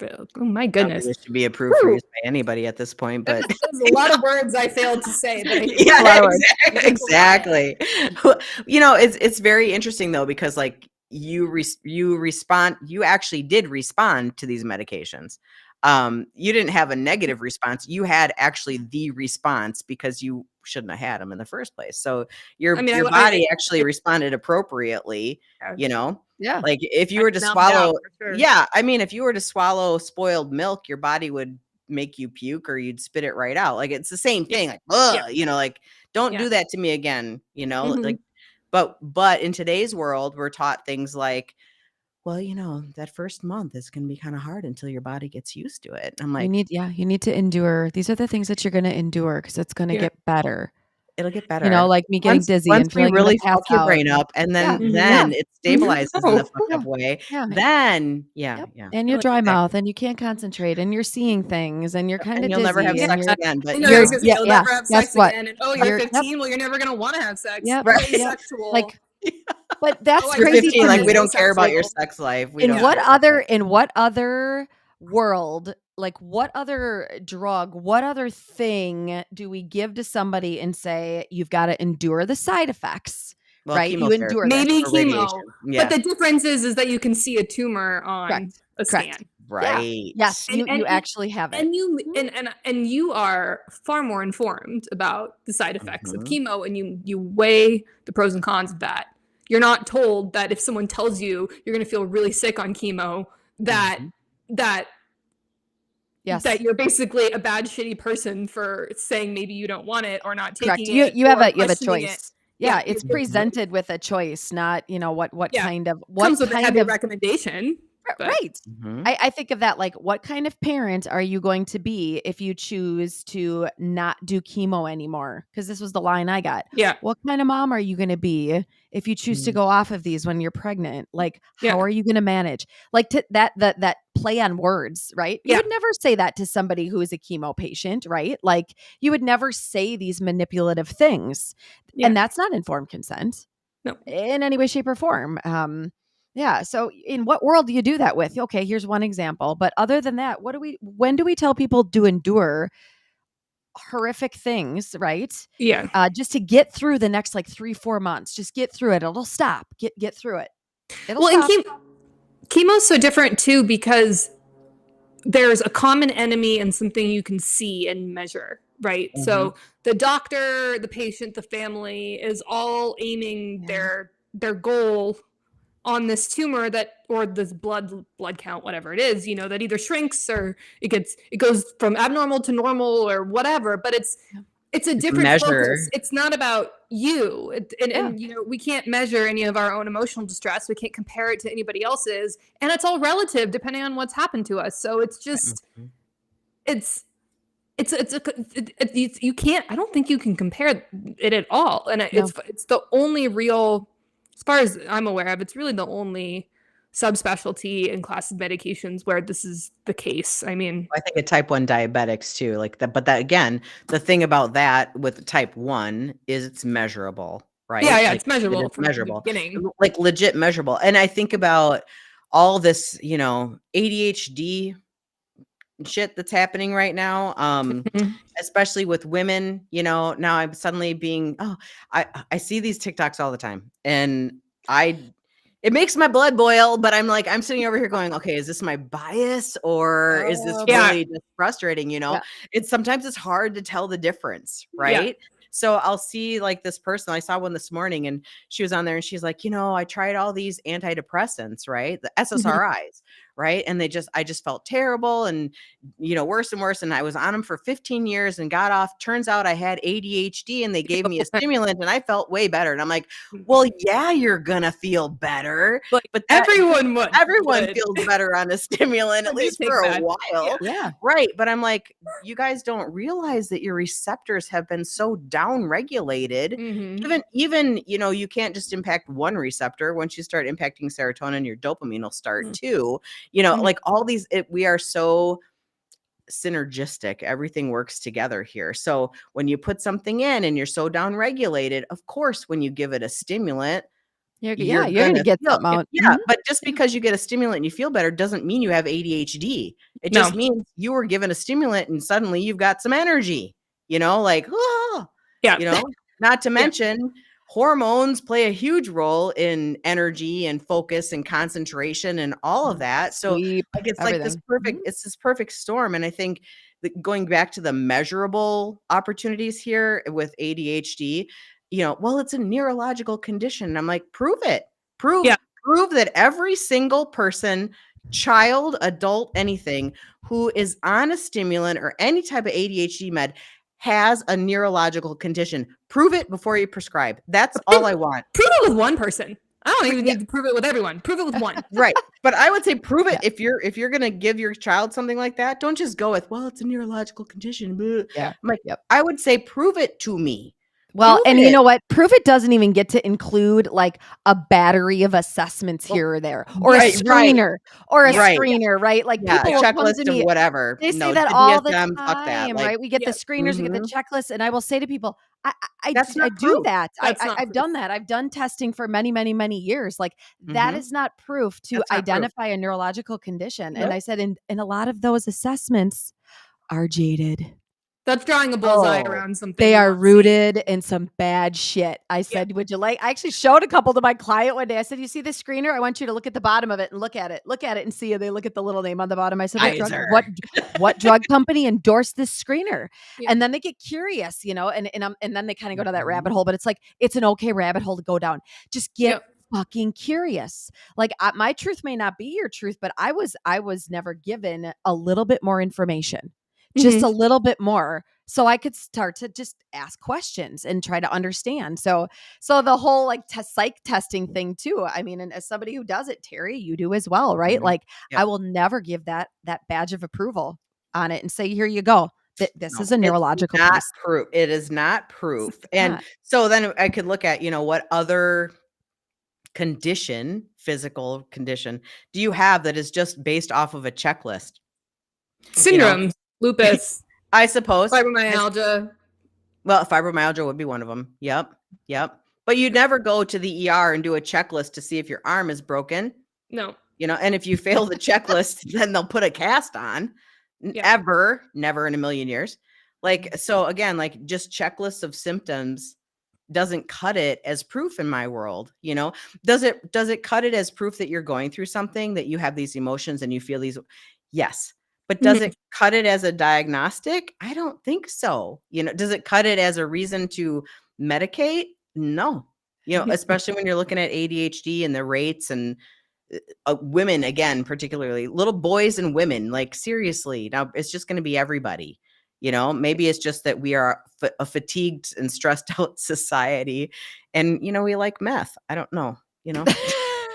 Oh my goodness! It should be approved for use by anybody at this point, but there's a lot of words I failed to say. But exactly. It's very interesting though, because like you actually did respond to these medications. You didn't have a negative response. You had actually the response because you shouldn't have had them in the first place. So your body actually responded appropriately, Yeah. Like if you were to Numb it out, swallow, for sure. yeah, I mean, if you were to swallow spoiled milk, your body would make you puke or you'd spit it right out. Like it's the same thing. Like, ugh, you know, like don't do that to me again, you know, like, but in today's world, we're taught things like, well, you know, that first month is going to be kind of hard until your body gets used to it. I'm like, you need to endure. These are the things that you're going to endure because it's going to get better. it'll get better. You know, like me getting dizzy once and feeling we really pass fuck your out. brain up, and then it stabilizes in the fucked up way. Then and you're dry mouth, and you can't concentrate, and you're seeing things, and you're kind of dizzy. You'll never have and sex again. But you'll never have sex what? again. And you're 15. Well, you're never gonna want to have sex. Yep. Asexual. Like, but that's you're crazy. 15, like we don't care about your sex life. In what other world, like what other drug, what other thing do we give to somebody and say you've got to endure the side effects? Well, right? You endure maybe chemo. Yeah. But the difference is that you can see a tumor on a scan. Right. Yeah. Yes. You actually have it. And you are far more informed about the side effects of chemo, and you weigh the pros and cons of that. You're not told that if someone tells you you're going to feel really sick on chemo, that you're basically a bad, shitty person for saying maybe you don't want it or not taking it. You have a choice. Yeah, it's presented with a choice, not what kind of comes with a heavy recommendation. Right. I think of that like, what kind of parent are you going to be if you choose to not do chemo anymore? Because this was the line I got. Yeah. What kind of mom are you going to be if you choose to go off of these when you're pregnant? Like, how are you going to manage? Like that play on words, right? You would never say that to somebody who is a chemo patient, right? Like you would never say these manipulative things. Yeah. And that's not informed consent. No. In any way, shape, or form. Yeah. So in what world do you do that with? Okay, here's one example. But other than that, when do we tell people to endure horrific things, right? Yeah. Just to get through the next like 3-4 months. Just get through it. It'll stop. Get through it. It'll stop. And chemo's so different too, because there's a common enemy and something you can see and measure, right? So the doctor, the patient, the family is all aiming their goal on this tumor or this blood count, whatever it is, that either shrinks or it goes from abnormal to normal or whatever, but it's a different measure. Focus. It's not about you. And we can't measure any of our own emotional distress. We can't compare it to anybody else's, and it's all relative depending on what's happened to us. So it's just, you can't, I don't think you can compare it at all. And it's the only real, as far as I'm aware of, it's really the only subspecialty in class of medications where this is the case. I mean, I think of type 1 diabetics too, like that. But that again, the thing about that with type 1 is it's measurable, right? Yeah, like, it's measurable. It's measurable, from the beginning. Like legit measurable. And I think about all this, ADHD shit that's happening right now, especially with women. Now I'm suddenly being I see these TikToks all the time, and it makes my blood boil, but I'm sitting over here going, okay, is this my bias or is this really just frustrating? Sometimes it's hard to tell the difference, right? So I'll see like this person, I saw one this morning and she was on there and she's like, I tried all these antidepressants, right? The SSRIs, right? And I just felt terrible and, worse and worse. And I was on them for 15 years and got off. Turns out I had ADHD and they gave me a stimulant and I felt way better. And I'm like, well, yeah, you're going to feel better. But everyone feels better on a stimulant, at least for a while. Yeah. Right. But I'm like, you guys don't realize that your receptors have been so down regulated. Even, you can't just impact one receptor. Once you start impacting serotonin, your dopamine will start too. Like all these, we are so synergistic. Everything works together here. So when you put something in and you're so down regulated, of course, when you give it a stimulant, you're going to get something out. Yeah. But just because you get a stimulant and you feel better doesn't mean you have ADHD. It just means you were given a stimulant and suddenly you've got some energy, not to mention hormones play a huge role in energy and focus and concentration and all of that. So sleep, it's everything. like this it's this perfect storm. And I think that going back to the measurable opportunities here with ADHD, well, it's a neurological condition. I'm like, prove it. prove that every single person, child, adult, anything, who is on a stimulant or any type of ADHD med has a neurological condition. Prove it before you prescribe. That's all I want. Prove it with one person. I don't even need to prove it with everyone. Prove it with one. Right. But I would say prove it if you're going to give your child something like that. Don't just go with, well, it's a neurological condition. Yeah. I'm like, I would say prove it to me. Well, and you know what? Proof it doesn't even get to include like a battery of assessments here or there, or a screener, right? Like people will come to me, whatever. They say that all the time, right? We get the screeners, we get the checklists, and I will say to people, I do that. I've done that. I've done testing for many, many, many years. Like that is not proof to identify a neurological condition. And I said, and a lot of those assessments are jaded. That's drawing a bullseye around something. They are rooted in some bad shit. I said, would you like, I actually showed a couple to my client one day. I said, you see this screener? I want you to look at the bottom of it and look at it and see. And they look at the little name on the bottom. I said, what drug company endorsed this screener? Yeah. And then they get curious, you know, and then they kind of go to that rabbit hole, but it's like, it's an okay rabbit hole to go down. Just get fucking curious. Like my truth may not be your truth, but I was never given a little bit more information. Just a little bit more, so I could start to just ask questions and try to understand. So the whole like psych testing thing too. I mean, and as somebody who does it, Terry, you do as well, right? Like I will never give that badge of approval on it and say, here you go. This is a neurological proof. It is not proof. And so then I could look at, you know, what other physical condition do you have that is just based off of a checklist? Syndromes. You know? Lupus, I suppose. Fibromyalgia. Well, fibromyalgia would be one of them. Yep. But you'd never go to the ER and do a checklist to see if your arm is broken. No. You know, and if you fail the checklist, then they'll put a cast on. Never in a million years. Like, so again, like just checklists of symptoms doesn't cut it as proof in my world. You know, does it cut it as proof that you're going through something, that you have these emotions and you feel these? Yes. But does it cut it as a diagnostic? I don't think so. You know, does it cut it as a reason to medicate? No. You know, especially when you're looking at ADHD and the rates and women, again, particularly little boys and women, like seriously, now it's just going to be everybody. You know, maybe it's just that we are a fatigued and stressed out society and, you know, we like meth. I don't know, you know.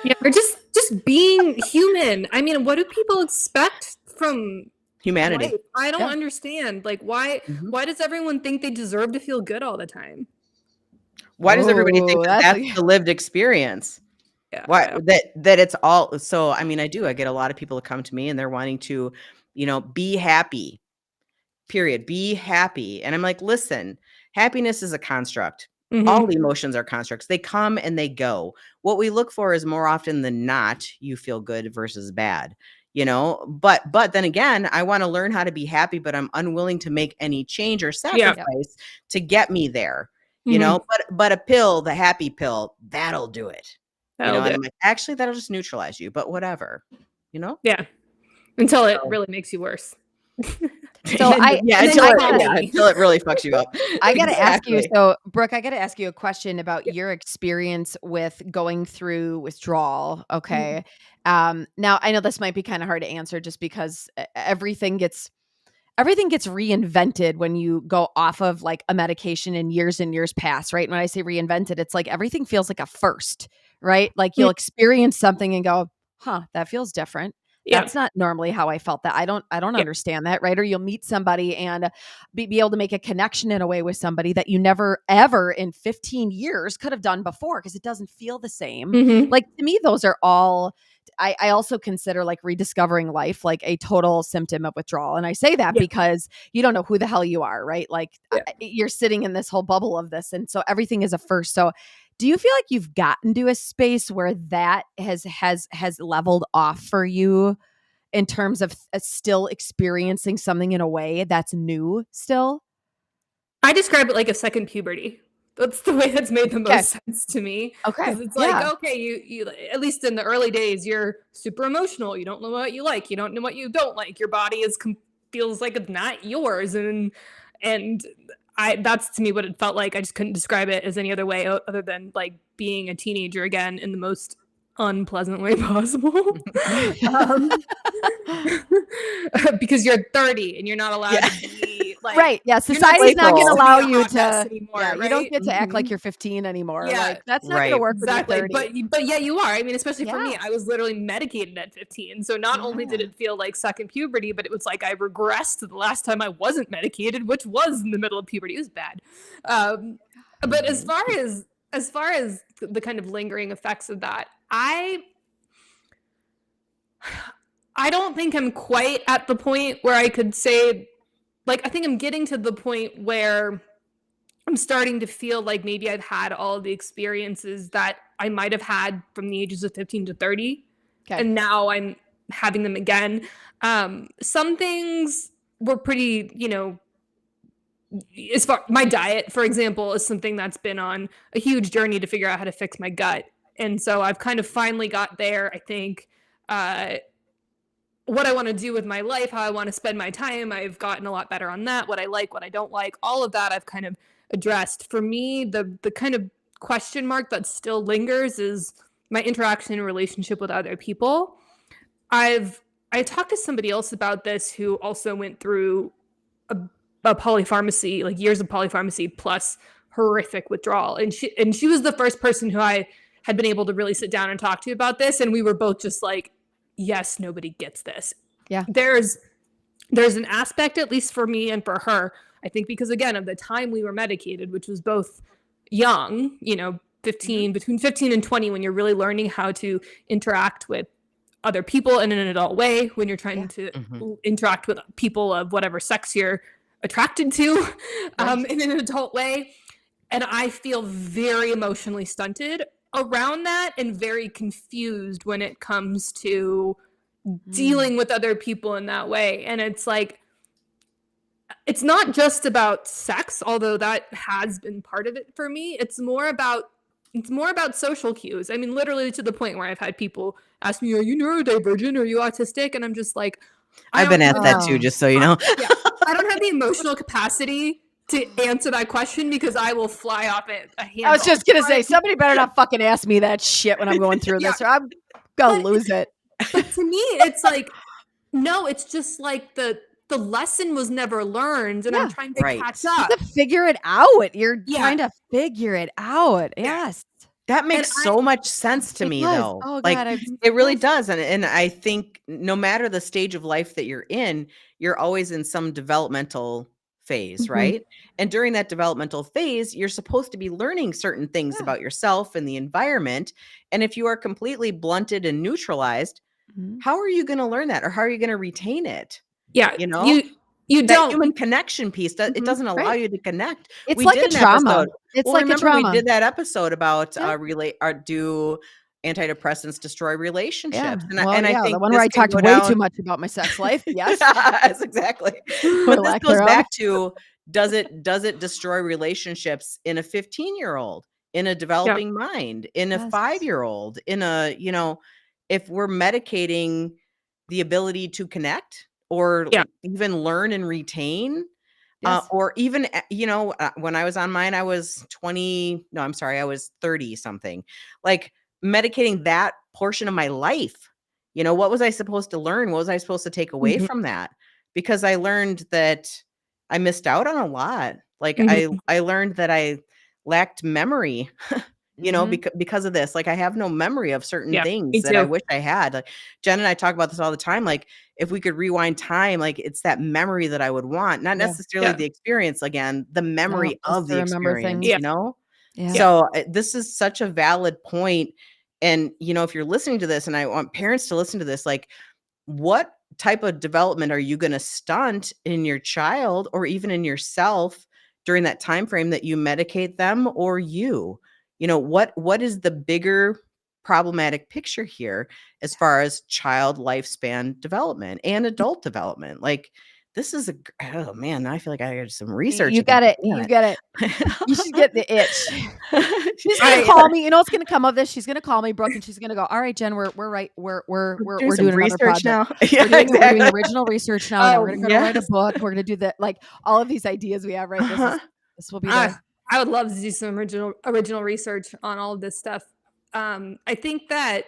Yeah, we're just being human. I mean, what do people expect from humanity? Life? I don't understand. Like, why does everyone think they deserve to feel good all the time? Why does everybody think that's the lived experience? Yeah, why that it's all? So, I mean, I get a lot of people that come to me and they're wanting to, you know, be happy, period. Be happy. And I'm like, listen, happiness is a construct. All the emotions are constructs. They come and they go. What we look for is more often than not, you feel good versus bad, you know, but then again, I want to learn how to be happy, but I'm unwilling to make any change or sacrifice to get me there, you know, but a pill, the happy pill, that'll do it. And I'm like, actually, that'll just neutralize you, but whatever, you know? Yeah. Until it really makes you worse. So until it really fucks you up. I got to ask you. So Brooke, I got to ask you a question about your experience with going through withdrawal. Okay. Now I know this might be kind of hard to answer just because everything gets reinvented when you go off of like a medication and years pass, right? When I say reinvented, it's like everything feels like a first, right? Like you'll experience something and go, huh, that feels different. That's not normally how I felt that. I don't understand that, right? Or you'll meet somebody and be able to make a connection in a way with somebody that you never ever in 15 years could have done before because it doesn't feel the same. Like to me, those are all, I also consider like rediscovering life like a total symptom of withdrawal. And I say that because you don't know who the hell you are, right? Like you're sitting in this whole bubble of this. And so everything is a first. So do you feel like you've gotten to a space where that has leveled off for you in terms of still experiencing something in a way that's new still? I describe it like a second puberty. That's the way that's made the most sense to me. Okay. It's like, okay, you at least in the early days, you're super emotional. You don't know what you like. You don't know what you don't like. Your body feels like it's not yours. And that's to me what it felt like. I just couldn't describe it as any other way other than like being a teenager again in the most unpleasant way possible. Because you're 30 and you're not allowed to be like, right. Yeah. Society's not going to allow you to, anymore, yeah, right? you don't get to act like you're 15 anymore. Yeah, like that's not going to work exactly. when you're 30. But yeah, you are. I mean, especially for me, I was literally medicated at 15. So not only did it feel like second puberty, but it was like I regressed to the last time I wasn't medicated, which was in the middle of puberty. It was bad. But as far as the kind of lingering effects of that, I don't think I'm quite at the point where I could say, like, I think I'm getting to the point where I'm starting to feel like maybe I've had all of the experiences that I might have had from the ages of 15 to 30. Okay. And now I'm having them again. Some things were pretty, as far my diet, for example, is something that's been on a huge journey to figure out how to fix my gut. And so I've kind of finally got there, I think, what I want to do with my life, how I want to spend my time. I've gotten a lot better on that. What I like, what I don't like, all of that I've kind of addressed. For me, the kind of question mark that still lingers is my interaction and relationship with other people. I talked to somebody else about this who also went through a polypharmacy, like years of polypharmacy plus horrific withdrawal. And she was the first person who I had been able to really sit down and talk to about this. And we were both just like, yes, nobody gets this. Yeah. There's an aspect, at least for me and for her, I think, because again, of the time we were medicated, which was both young, 15, between 15 and 20, when you're really learning how to interact with other people in an adult way, when you're trying to interact with people of whatever sex you're attracted to in an adult way. And I feel very emotionally stunted around that and very confused when it comes to dealing with other people in that way. And it's like, it's not just about sex, although that has been part of it for me. It's more about social cues. I mean, literally to the point where I've had people ask me, are you neurodivergent? Are you autistic? And I'm just like, I've been asked that too, just so you know. I don't have the emotional capacity to answer that question because I will fly off it a handle. I was just going to say, somebody better not fucking ask me that shit when I'm going through this, or I'm going to lose it. But to me, it's like, no, it's just like the lesson was never learned, and I'm trying to catch up. You have to figure it out. You're trying to figure it out. Yes. That makes so much sense to me, though. Oh, like, God, it really does. And I think no matter the stage of life that you're in, you're always in some developmental phase, right? And during that developmental phase, you're supposed to be learning certain things about yourself and the environment. And if you are completely blunted and neutralized, how are you going to learn that? Or how are you going to retain it? Yeah. You that don't. human connection piece, it doesn't allow you to connect. It's like a trauma. It's like a trauma. We did that episode about do antidepressants destroy relationships? And I think the one where I talked way too much about my sex life. Yes. Yes, exactly. But this goes back to, does it destroy relationships in a 15-year-old, in a developing mind, in a 5-year-old, in a, if we're medicating the ability to connect or even learn and retain, or even, when I was on mine, I was 30 something, like medicating that portion of my life. What was I supposed to learn? What was I supposed to take away from that? Because I learned that I missed out on a lot. Like I learned that I lacked memory, because of this. Like, I have no memory of certain things that I wish I had. Like, Jen and I talk about this all the time. Like, if we could rewind time, like, it's that memory that I would want, not necessarily the experience again, the memory of the experience, Yeah. So this is such a valid point. And, if you're listening to this, and I want parents to listen to this, like, what type of development are you going to stunt in your child or even in yourself during that time frame that you medicate them, or you? What is the bigger problematic picture here as far as child lifespan development and adult development? Like, this is oh man, I feel like I got some research. You got it. You got it. You should get the itch. She's gonna call me. What's gonna come of this? She's gonna call me, Brooke, and she's gonna go, all right, Jen, we're right. We're doing research now. We're doing original research now. We're gonna write a book. We're gonna do that. Like, all of these ideas we have, right? This will be there. I would love to do some original research on all of this stuff. I think that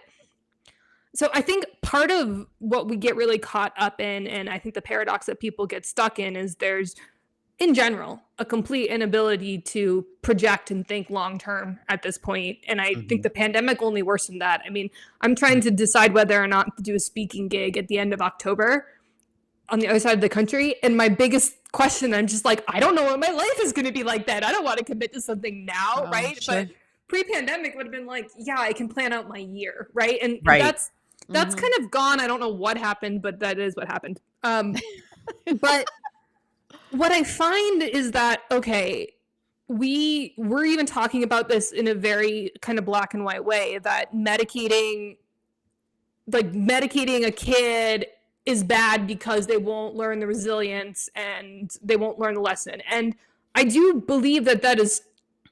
So I think part of what we get really caught up in, and I think the paradox that people get stuck in, is there's, in general, a complete inability to project and think long term at this point. And I think the pandemic only worsened that. I mean, I'm trying to decide whether or not to do a speaking gig at the end of October on the other side of the country. And my biggest question, I'm just like, I don't know what my life is going to be like then. I don't want to commit to something now, right? Sure. But pre-pandemic would have been like, yeah, I can plan out my year, right? And that's kind of gone. I don't know what happened, but that is what happened. But what I find is that, okay, we're even talking about this in a very kind of black and white way, that medicating a kid is bad because they won't learn the resilience and they won't learn the lesson. And I do believe that that is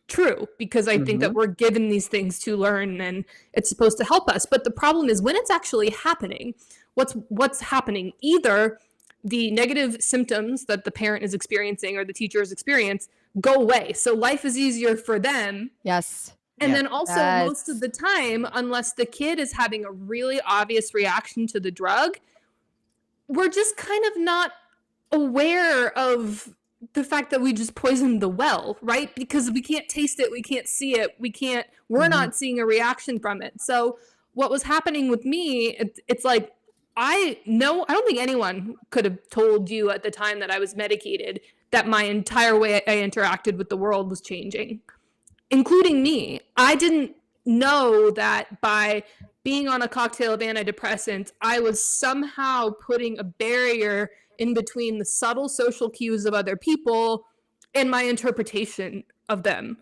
true, because I think that we're given these things to learn and it's supposed to help us. But the problem is when it's actually happening, what's happening? Either the negative symptoms that the parent is experiencing or the teacher is experiencing go away. So life is easier for them. Yes. And then also most of the time, unless the kid is having a really obvious reaction to the drug, we're just kind of not aware of the fact that we just poisoned the well, right? Because we can't taste it, we can't see it, we're not seeing a reaction from it. So what was happening with me, it's like, I don't think anyone could have told you at the time that I was medicated that my entire way I interacted with the world was changing, including me. I didn't know that by being on a cocktail of antidepressants, I was somehow putting a barrier in between the subtle social cues of other people and my interpretation of them.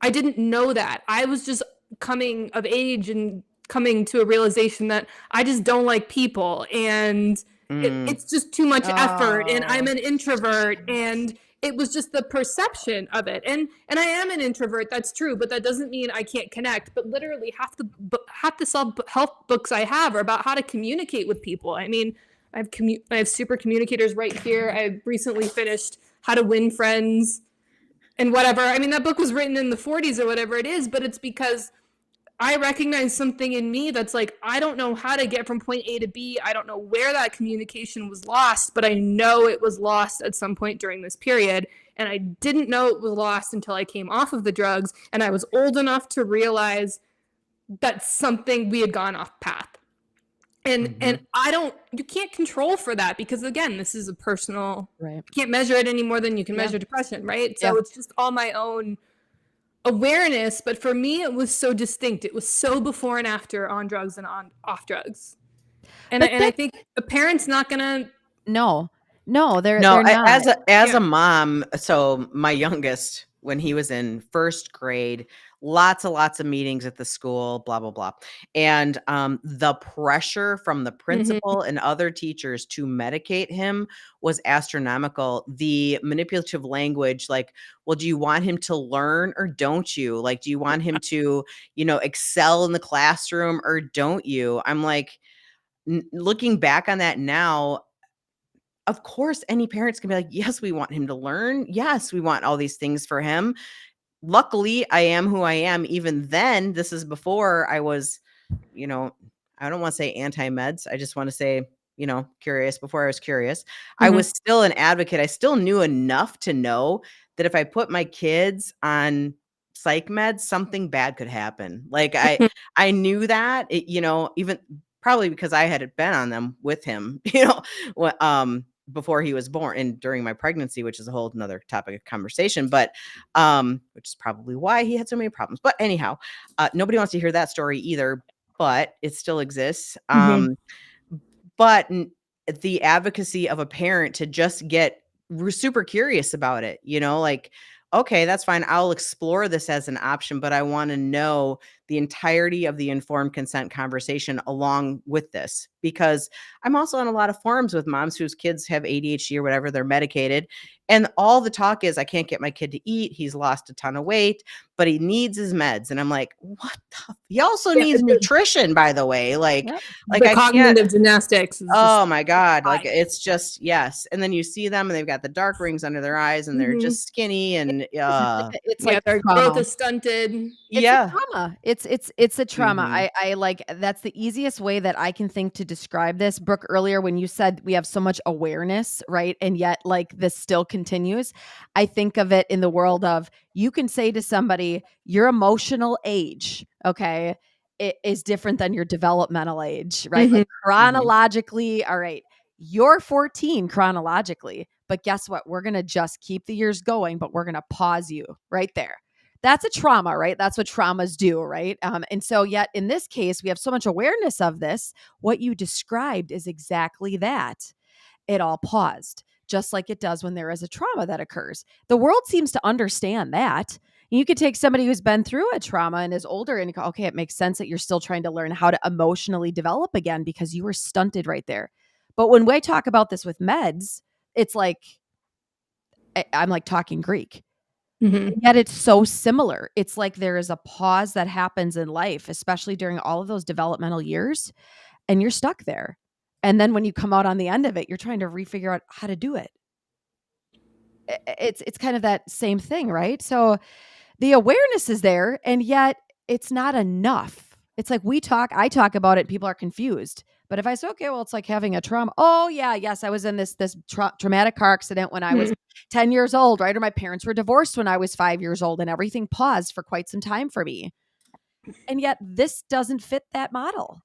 I didn't know that. I was just coming of age and coming to a realization that I just don't like people, and it's just too much effort, and I'm an introvert, and it was just the perception of it. And I am an introvert, that's true, but that doesn't mean I can't connect. But literally half the self-help books I have are about how to communicate with people. I mean, I have super communicators right here. I recently finished How to Win Friends and whatever. I mean, that book was written in the 40s or whatever it is, but it's because I recognize something in me that's like, I don't know how to get from point A to B. I don't know where that communication was lost, but I know it was lost at some point during this period. And I didn't know it was lost until I came off of the drugs and I was old enough to realize that's something we had gone off path. And you can't control for that, because again, this is a personal, you can't measure it any more than you can measure depression, right? So it's just all my own awareness. But for me, it was so distinct. It was so before and after on drugs and off drugs. And I think a parent's not gonna. No, they're not. As a mom, so my youngest, when he was in first grade, lots of meetings at the school, blah, blah, blah. And the pressure from the principal and other teachers to medicate him was astronomical. The manipulative language, like, well, do you want him to learn or don't you? Like, do you want him to, excel in the classroom or don't you? I'm like, looking back on that now, of course, any parents can be like, yes, we want him to learn. Yes, we want all these things for him. Luckily, I am who I am. Even then, this is before I was, I don't want to say anti-meds. I just want to say, curious. Before I was curious, I was still an advocate. I still knew enough to know that if I put my kids on psych meds, something bad could happen. Like I knew that, even probably because I had been on them with him, before he was born and during my pregnancy, which is a whole nother topic of conversation, but which is probably why he had so many problems. But anyhow, nobody wants to hear that story either, but it still exists. But the advocacy of a parent to just get super curious about it, like, okay, that's fine. I'll explore this as an option, but I want to know the entirety of the informed consent conversation along with this, because I'm also on a lot of forums with moms whose kids have ADHD or whatever, they're medicated. And all the talk is, I can't get my kid to eat. He's lost a ton of weight, but he needs his meds. And I'm like, what he also needs nutrition, by the way. Like the cognitive gymnastics. Oh my God. Like, it's just, yes. And then you see them and they've got the dark rings under their eyes and they're just skinny and it's like their growth is stunted. It's a trauma. It's a trauma. I like, that's the easiest way that I can think to describe this. Brooke, earlier when you said we have so much awareness, right? And yet like this still continues. I think of it in the world of, you can say to somebody, your emotional age, okay, it is different than your developmental age, right? Like chronologically, all right, you're 14 chronologically, but guess what? We're going to just keep the years going, but we're going to pause you right there. That's a trauma, right? That's what traumas do, right? And so yet in this case, we have so much awareness of this. What you described is exactly that. It all paused, just like it does when there is a trauma that occurs. The world seems to understand that. You could take somebody who's been through a trauma and is older and go, okay, it makes sense that you're still trying to learn how to emotionally develop again because you were stunted right there. But when we talk about this with meds, it's like, I'm like talking Greek. Yet it's so similar. It's like there is a pause that happens in life, especially during all of those developmental years, and you're stuck there. And then when you come out on the end of it, you're trying to refigure out how to do it. It's kind of that same thing, right? So the awareness is there, and yet it's not enough. It's like I talk about it, people are confused. But if I say, okay, well, it's like having a trauma. Oh yeah, yes, I was in this traumatic car accident when I was 10 years old, right? Or my parents were divorced when I was 5 years old, and everything paused for quite some time for me. And yet this doesn't fit that model.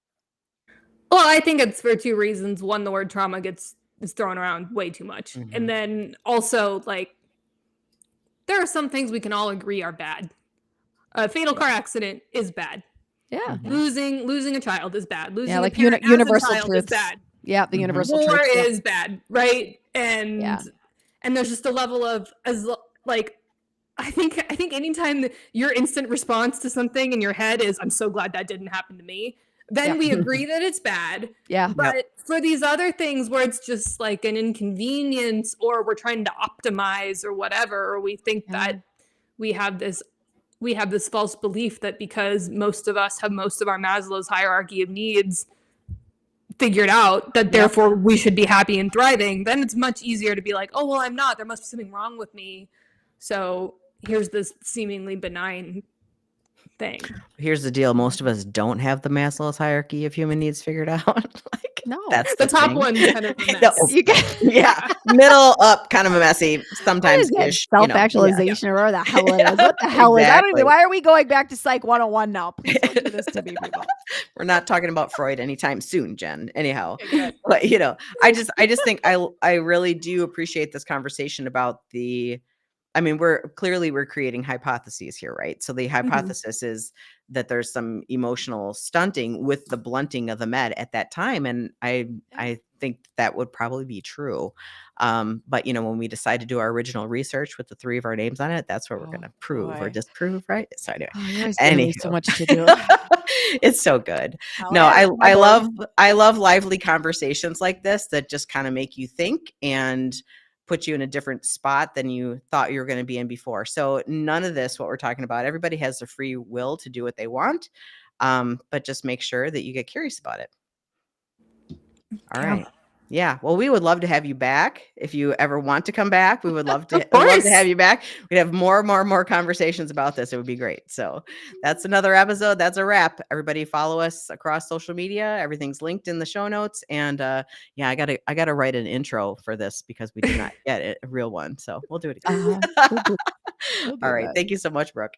Well, I think it's for two reasons. One, the word trauma is thrown around way too much. And then also, like, there are some things we can all agree are bad. A fatal car accident is bad. Yeah. Losing a child is bad. Losing like a parent universal as a child truths. is bad. Yeah, the universal War truth is bad, right? And there's just a level of I think anytime your instant response to something in your head is, I'm so glad that didn't happen to me, then we agree that it's bad. Yeah. But for these other things where it's just like an inconvenience, or we're trying to optimize or whatever, or we think that we have this false belief that because most of us have most of our Maslow's hierarchy of needs figured out, that therefore we should be happy and thriving, then it's much easier to be like, oh, well, I'm not. There must be something wrong with me. So here's this seemingly benign thing. Here's the deal. Most of us don't have the Maslow's hierarchy of human needs figured out. No, that's the top one kind of a mess. Middle up, kind of a messy sometimes. Self-actualization or whatever the hell it is. What the hell is? I don't even. Why are we going back to Psych 101 now? Please don't do this to me, people. We're not talking about Freud anytime soon, Jen. Anyhow, but I just think I really do appreciate this conversation about we're creating hypotheses here, right? So the hypothesis is that there's some emotional stunting with the blunting of the med at that time. And I think that would probably be true. But when we decide to do our original research with the 3 of our names on it, that's where we're going to prove or disprove, right? So anyway, so much to do. It's so good. I love lively conversations like this that just kind of make you think and put you in a different spot than you thought you were going to be in before. So none of this, what we're talking about, everybody has the free will to do what they want. But just make sure that you get curious about it. All right. Yeah. Well, we would love to have you back. If you ever want to come back, we would love to have you back. We'd have more conversations about this. It would be great. So that's another episode. That's a wrap. Everybody follow us across social media. Everything's linked in the show notes. And I gotta write an intro for this because we did not get a real one. So we'll do it again. All right. Thank you so much, Brooke.